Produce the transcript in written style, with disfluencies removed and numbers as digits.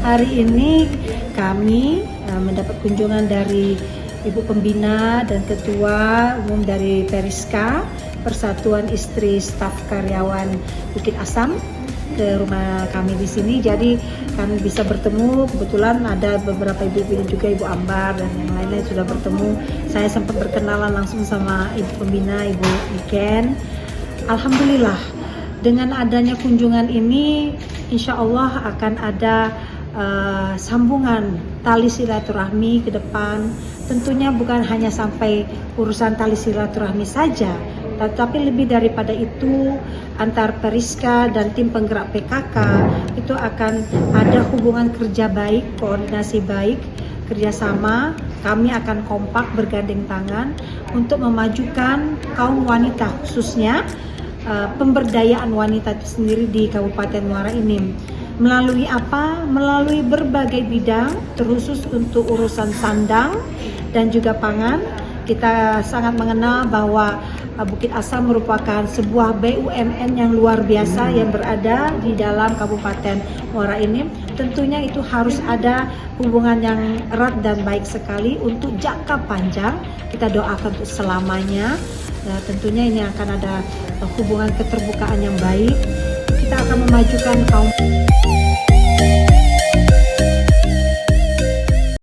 Hari ini kami mendapat kunjungan dari Ibu Pembina dan Ketua Umum dari Periska, Persatuan Istri Staf Karyawan Bukit Asam, ke rumah kami di sini. Jadi kami bisa bertemu, kebetulan ada beberapa ibu-ibu juga, Ibu Ambar dan yang lain-lain sudah bertemu. Saya sempat berkenalan langsung sama Ibu Pembina, Ibu Iken. Alhamdulillah, dengan adanya kunjungan ini insya Allah akan ada sambungan tali silaturahmi ke depan. Tentunya bukan hanya sampai urusan tali silaturahmi saja, tetapi lebih daripada itu, antar Periska dan tim penggerak PKK itu akan ada hubungan kerja baik, koordinasi baik, kerjasama. Kami akan kompak bergandeng tangan untuk memajukan kaum wanita, khususnya pemberdayaan wanita itu sendiri di Kabupaten Muara Enim. Melalui apa? Melalui berbagai bidang, terkhusus untuk urusan sandang dan juga pangan. Kita sangat mengenal bahwa Bukit Asam merupakan sebuah BUMN yang luar biasa yang berada di dalam Kabupaten Muara Enim. Tentunya itu harus ada hubungan yang erat dan baik sekali untuk jangka panjang. Kita doakan untuk selamanya. Nah, tentunya ini akan ada hubungan keterbukaan yang baik. Kita akan memajukan kaum